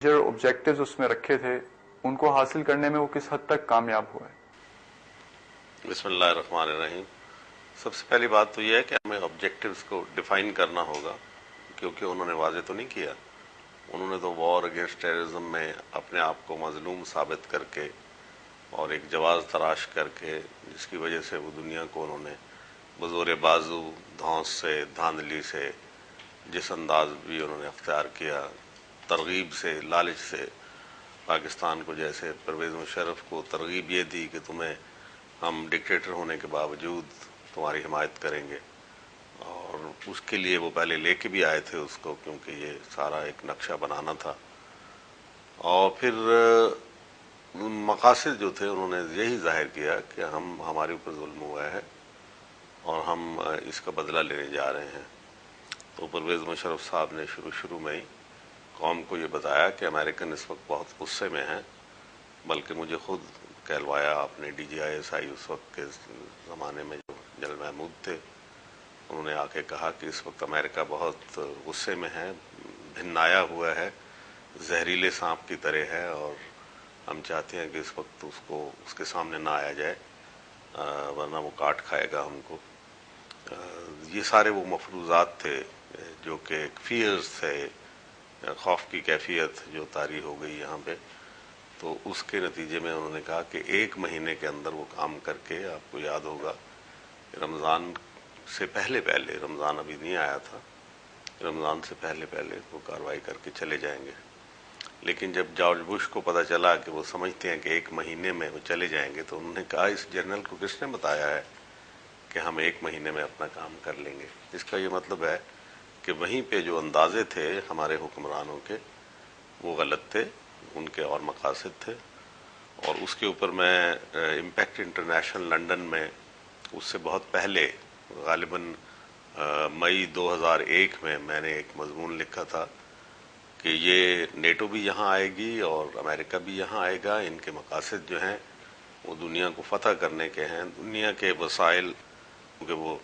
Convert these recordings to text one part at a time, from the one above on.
جو آبجیکٹیوز اس میں رکھے تھے ان کو حاصل کرنے میں وہ کس حد تک کامیاب ہوئے؟ بسم اللہ الرحمن الرحیم۔ سب سے پہلی بات تو یہ ہے کہ ہمیں آبجیکٹیوز کو ڈیفائن کرنا ہوگا، کیونکہ انہوں نے واضح تو نہیں کیا۔ انہوں نے تو وار اگینسٹ ٹیررزم میں اپنے آپ کو مظلوم ثابت کر کے اور ایک جواز تراش کر کے، جس کی وجہ سے وہ دنیا کو انہوں نے بزور بازو، دھونس سے، دھاندلی سے، جس انداز بھی انہوں نے اختیار کیا، ترغیب سے، لالچ سے، پاکستان کو جیسے پرویز مشرف کو ترغیب یہ دی کہ تمہیں ہم ڈکٹیٹر ہونے کے باوجود تمہاری حمایت کریں گے، اور اس کے لیے وہ پہلے لے کے بھی آئے تھے اس کو، کیونکہ یہ سارا ایک نقشہ بنانا تھا۔ اور پھر مقاصد جو تھے انہوں نے یہی ظاہر کیا کہ ہمارے اوپر ظلم ہوا ہے اور ہم اس کا بدلہ لینے جا رہے ہیں۔ تو پرویز مشرف صاحب نے شروع میں ہی قوم کو یہ بتایا کہ امریکن اس وقت بہت غصے میں ہیں، بلکہ مجھے خود کہلوایا آپ نے، D G I S I اس وقت کے زمانے میں جو جنرل محمود تھے، انہوں نے آ کے کہا کہ اس وقت امریکہ بہت غصے میں ہے، بھنایا ہوا ہے، زہریلے سانپ کی طرح ہے، اور ہم چاہتے ہیں کہ اس وقت اس کے سامنے نہ آیا جائے، ورنہ وہ کاٹ کھائے گا ہم کو۔ یہ سارے وہ مفروضات تھے جو کہ ایک فیئرز تھے، خوف کی کیفیت جو طاری ہو گئی یہاں پہ۔ تو اس کے نتیجے میں انہوں نے کہا کہ 1 مہینے کے اندر وہ کام کر کے، آپ کو یاد ہوگا رمضان سے پہلے رمضان ابھی نہیں آیا تھا، رمضان سے پہلے وہ کارروائی کر کے چلے جائیں گے۔ لیکن جب جارج بش کو پتہ چلا کہ وہ سمجھتے ہیں کہ 1 مہینے میں وہ چلے جائیں گے، تو انہوں نے کہا اس جنرل کو کس نے بتایا ہے کہ ہم 1 مہینے میں اپنا کام کر لیں گے؟ اس کا یہ مطلب ہے کہ وہیں پہ جو اندازے تھے ہمارے حکمرانوں کے وہ غلط تھے، ان کے اور مقاصد تھے۔ اور اس کے اوپر میں امپیکٹ انٹرنیشنل لنڈن میں اس سے بہت پہلے، غالباً مئی 2001 میں نے ایک مضمون لکھا تھا کہ یہ نیٹو بھی یہاں آئے گی اور امریکہ بھی یہاں آئے گا، ان کے مقاصد جو ہیں وہ دنیا کو فتح کرنے کے ہیں، دنیا کے وسائل، کیونکہ وہ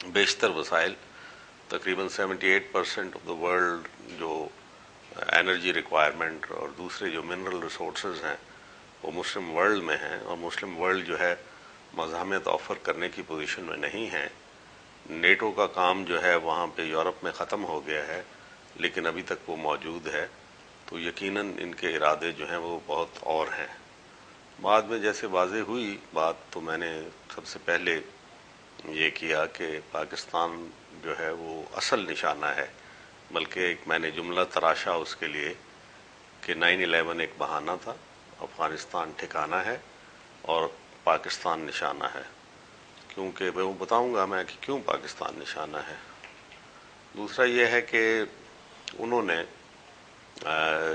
بیشتر وسائل تقریباً 78% آف دا ورلڈ جو انرجی ریکوائرمنٹ اور دوسرے جو منرل ریسورسز ہیں وہ مسلم ورلڈ میں ہیں، اور مسلم ورلڈ جو ہے مزاحمت آفر کرنے کی پوزیشن میں نہیں ہے۔ نیٹو کا کام جو ہے وہاں پہ یورپ میں ختم ہو گیا ہے، لیکن ابھی تک وہ موجود ہے، تو یقیناً ان کے ارادے جو ہیں وہ بہت اور ہیں۔ بعد میں جیسے واضح ہوئی بات، تو میں نے سب سے پہلے یہ کیا کہ پاکستان جو ہے وہ اصل نشانہ ہے، بلکہ ایک میں نے جملہ تراشا اس کے لیے کہ 9/11 ایک بہانہ تھا، افغانستان ٹھکانہ ہے اور پاکستان نشانہ ہے۔ کیونکہ میں وہ بتاؤں گا میں کہ کیوں پاکستان نشانہ ہے۔ دوسرا یہ ہے کہ انہوں نے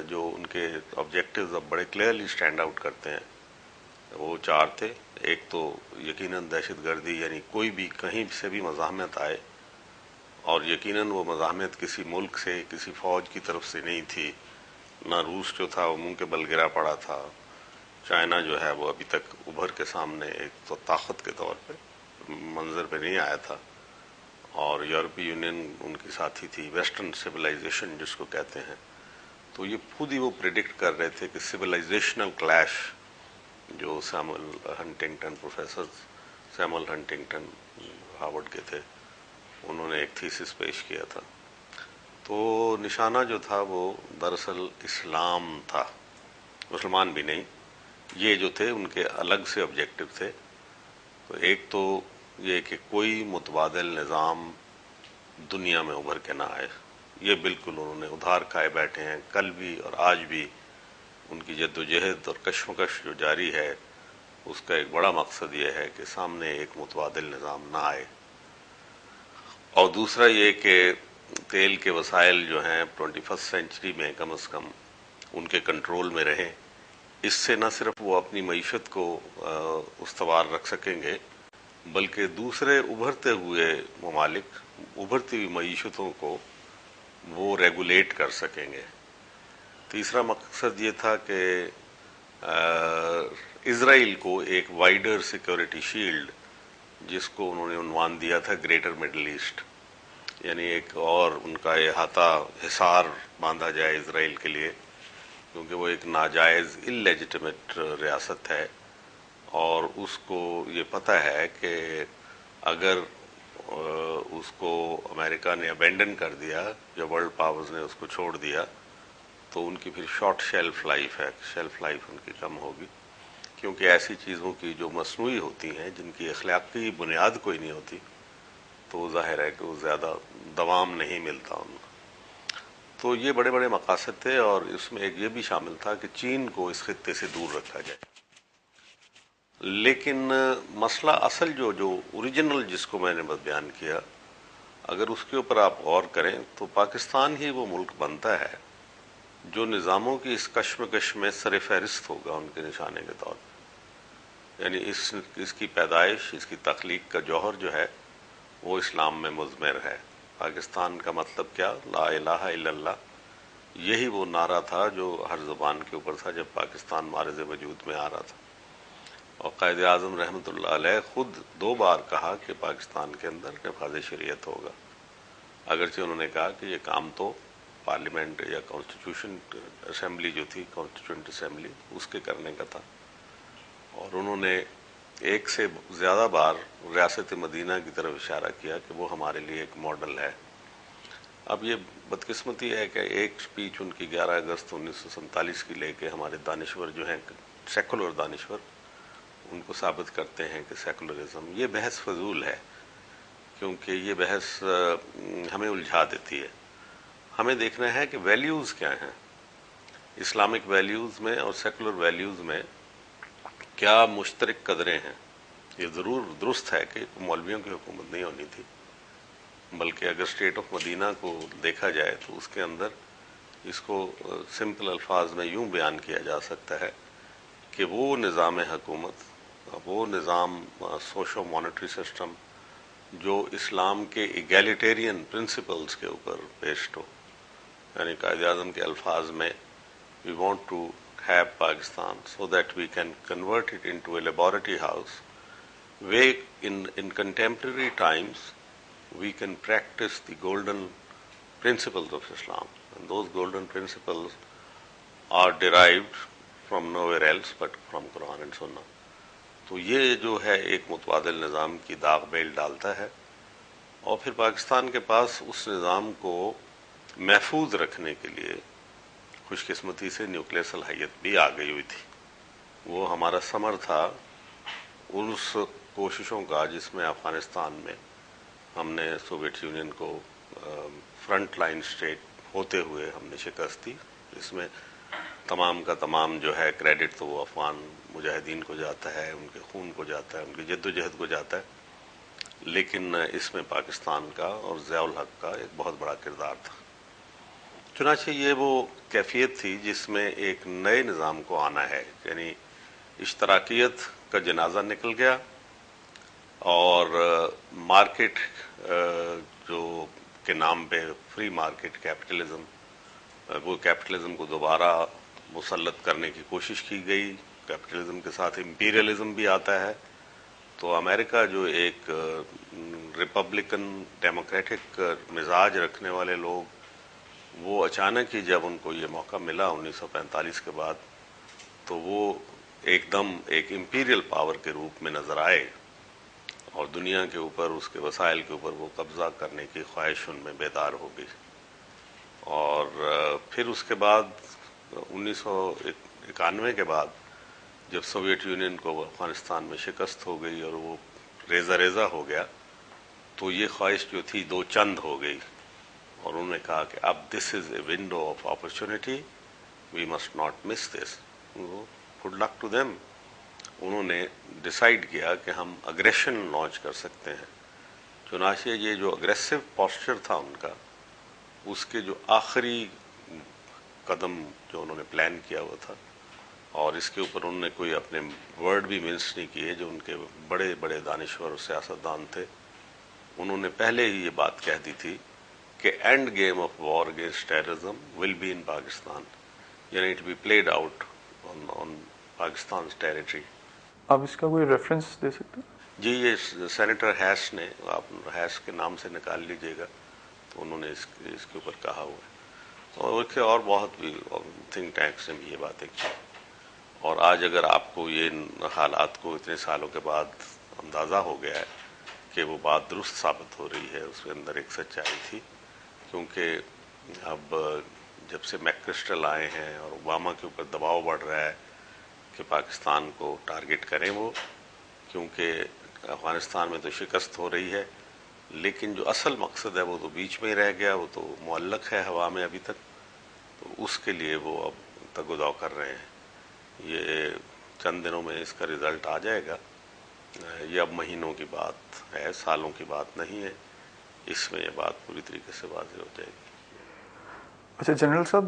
جو ان کے آبجیکٹیوز اب بڑے کلیئرلی سٹینڈ آؤٹ کرتے ہیں، وہ 4 تھے۔ ایک تو یقیناً دہشت گردی، یعنی کوئی بھی کہیں سے بھی مزاحمت آئے، اور یقیناً وہ مزاحمت کسی ملک سے، کسی فوج کی طرف سے نہیں تھی، نہ روس جو تھا وہ منہ کے بل گرا پڑا تھا، چائنا جو ہے وہ ابھی تک ابھر کے سامنے ایک تو طاقت کے طور پہ منظر پہ نہیں آیا تھا، اور یورپی یونین ان کی ساتھی تھی، ویسٹرن سویلائزیشن جس کو کہتے ہیں۔ تو یہ خود ہی وہ پریڈکٹ کر رہے تھے کہ سویلائزیشنل کلیش، جو پروفیسر سیمول ہنٹنگٹن ہارورڈ کے تھے، انہوں نے ایک تھیسس پیش کیا تھا۔ تو نشانہ جو تھا وہ دراصل اسلام تھا، مسلمان بھی نہیں، یہ جو تھے ان کے الگ سے آبجیکٹو تھے۔ تو ایک تو یہ کہ کوئی متبادل نظام دنیا میں ابھر کے نہ آئے، یہ بالکل انہوں نے ادھار کھائے بیٹھے ہیں، کل بھی اور آج بھی ان کی جد و جہد اور کشمکش جو جاری ہے، اس کا ایک بڑا مقصد یہ ہے کہ سامنے ایک متبادل نظام نہ آئے۔ اور دوسرا یہ کہ تیل کے وسائل جو ہیں 21 سینچری میں کم از کم ان کے کنٹرول میں رہیں۔ اس سے نہ صرف وہ اپنی معیشت کو استوار رکھ سکیں گے، بلکہ دوسرے ابھرتے ہوئے ممالک، ابھرتی ہوئی معیشتوں کو وہ ریگولیٹ کر سکیں گے۔ تیسرا مقصد یہ تھا کہ اسرائیل کو ایک وائڈر سیکورٹی شیلڈ، جس کو انہوں نے عنوان دیا تھا گریٹر مڈل ایسٹ، یعنی ایک اور ان کا احاطہ، حصار باندھا جائے اسرائیل کے لیے، کیونکہ وہ ایک ناجائز اللیجٹمیٹ ریاست ہے، اور اس کو یہ پتہ ہے کہ اگر اس کو امریکہ نے ابینڈن کر دیا یا ورلڈ پاورز نے اس کو چھوڑ دیا تو ان کی پھر شارٹ شیلف لائف ہے، شیلف لائف ان کی کم ہوگی، کیونکہ ایسی چیزوں کی جو مصنوعی ہوتی ہیں جن کی اخلاقی بنیاد کوئی نہیں ہوتی تو ظاہر ہے کہ وہ زیادہ دوام نہیں ملتا ان کو۔ تو یہ بڑے بڑے مقاصد تھے، اور اس میں ایک یہ بھی شامل تھا کہ چین کو اس خطے سے دور رکھا جائے۔ لیکن مسئلہ اصل جو اوریجنل جس کو میں نے بس بیان کیا، اگر اس کے اوپر آپ غور کریں تو پاکستان ہی وہ ملک بنتا ہے جو نظاموں کی اس کشمکش میں سر فہرست ہوگا ان کے نشانے کے طور پر۔ یعنی اس کی پیدائش، اس کی تخلیق کا جوہر جو ہے وہ اسلام میں مضمر ہے۔ پاکستان کا مطلب کیا؟ لا الہ الا اللہ، یہی وہ نعرہ تھا جو ہر زبان کے اوپر تھا جب پاکستان معرض وجود میں آ رہا تھا، اور قائد اعظم رحمۃ اللہ علیہ خود 2 بار کہا کہ پاکستان کے اندر نفاذ شریعت ہوگا، اگرچہ انہوں نے کہا کہ یہ کام تو پارلیمنٹ یا کانسٹیٹیوشن اسمبلی جو تھی، کانسٹیٹیوشنٹ اسمبلی، اس کے کرنے کا تھا۔ اور انہوں نے ایک سے زیادہ بار ریاست مدینہ کی طرف اشارہ کیا کہ وہ ہمارے لیے ایک ماڈل ہے۔ اب یہ بدقسمتی ہے کہ ایک سپیچ ان کی 11 اگست 1947 کی لے کے ہمارے دانشور جو ہیں سیکولر دانشور ان کو ثابت کرتے ہیں کہ سیکولرزم، یہ بحث فضول ہے، کیونکہ یہ بحث ہمیں الجھا دیتی ہے۔ ہمیں دیکھنا ہے کہ ویلیوز کیا ہیں، اسلامک ویلیوز میں اور سیکولر ویلیوز میں کیا مشترک قدریں ہیں۔ یہ ضرور درست ہے کہ مولویوں کی حکومت نہیں ہونی تھی، بلکہ اگر اسٹیٹ آف مدینہ کو دیکھا جائے تو اس کے اندر اس کو سمپل الفاظ میں یوں بیان کیا جا سکتا ہے کہ وہ نظام حکومت، وہ نظام سوشو مانیٹری سسٹم جو اسلام کے ایگیلیٹیرین پرنسپلز کے اوپر بیسڈ ہو۔ یعنی قائد اعظم کے الفاظ میں we want to have Pakistan so that we can convert it into a laboratory house where in contemporary times we can practice the golden principles of Islam, and those golden principles are derived from nowhere else but from Quran and Sunnah۔ تو یہ جو ہے ایک متبادل نظام کی داغ بیل ڈالتا ہے، اور پھر پاکستان کے پاس اس نظام کو محفوظ رکھنے کے لیے خوش قسمتی سے نیوکلیر صلاحیت بھی آ گئی ہوئی تھی۔ وہ ہمارا ثمر تھا اس کوششوں کا جس میں افغانستان میں ہم نے سوویت یونین کو فرنٹ لائن اسٹیٹ ہوتے ہوئے ہم نے شکست دی۔ اس میں تمام کا تمام جو ہے کریڈٹ تو وہ افغان مجاہدین کو جاتا ہے، ان کے خون کو جاتا ہے، ان کی جد و جہد کو جاتا ہے، لیکن اس میں پاکستان کا اور ضیاء الحق کا ایک بہت بڑا کردار تھا۔ چنانچہ یہ وہ کیفیت تھی جس میں ایک نئے نظام کو آنا ہے، یعنی اشتراکیت کا جنازہ نکل گیا، اور مارکیٹ جو کے نام پہ فری مارکیٹ کیپٹلزم، وہ کیپٹلزم کو دوبارہ مسلط کرنے کی کوشش کی گئی۔ کیپٹلزم کے ساتھ امپیریلزم بھی آتا ہے، تو امریکہ جو ایک ریپبلکن ڈیموکریٹک مزاج رکھنے والے لوگ، وہ اچانک ہی جب ان کو یہ موقع ملا 1945 کے بعد، تو وہ ایک دم ایک امپیریل پاور کے روپ میں نظر آئے، اور دنیا کے اوپر، اس کے وسائل کے اوپر وہ قبضہ کرنے کی خواہش ان میں بیدار ہو گئی۔ اور پھر اس کے بعد 1991 کے بعد جب سوویت یونین کو افغانستان میں شکست ہو گئی اور وہ ریزہ ریزہ ہو گیا، تو یہ خواہش جو تھی دو چند ہو گئی، اور انہوں نے کہا کہ اب this is a window of opportunity, we must not miss this, good luck to them. انہوں نے ڈیسائیڈ کیا کہ ہم اگریشن لانچ کر سکتے ہیں۔ چنانچہ یہ جو اگریسو پوسچر تھا ان کا، اس کے جو آخری قدم جو انہوں نے پلان کیا ہوا تھا، اور اس کے اوپر انہوں نے کوئی اپنے ورڈ بھی مینس نہیں کیے، جو ان کے بڑے بڑے دانشور اور سیاستدان تھے، انہوں نے پہلے ہی یہ بات کہہ دی تھی کہ end game of war against terrorism will be in Pakistan, یعنی it be played out on Pakistan territory. آپ اس کا کوئی ریفرنس دے سکتے ہیں؟ جی، یہ سینیٹر ہیس نے، آپ ہیس کے نام سے نکال لیجئے گا، تو انہوں نے اس کے اوپر کہا ہوا ہے۔ اور بہت بھی تھنک ٹینکس نے بھی یہ باتیں کی. اور آج اگر آپ کو یہ حالات کو اتنے سالوں کے بعد اندازہ ہو گیا ہے کہ وہ بات درست ثابت ہو رہی ہے، اس کے اندر ایک سچائی تھی. کیونکہ اب جب سے میکرسٹل آئے ہیں اور اوباما کے اوپر دباؤ بڑھ رہا ہے کہ پاکستان کو ٹارگٹ کریں وہ، کیونکہ افغانستان میں تو شکست ہو رہی ہے، لیکن جو اصل مقصد ہے وہ تو بیچ میں ہی رہ گیا، وہ تو معلق ہے ہوا میں ابھی تک. تو اس کے لیے وہ اب تگ و دو کر رہے ہیں. یہ چند دنوں میں اس کا رزلٹ آ جائے گا. یہ اب مہینوں کی بات ہے، سالوں کی بات نہیں ہے. اس میں یہ بات پوری طریقے سے واضح ہو جائے گی. اچھا جنرل صاحب،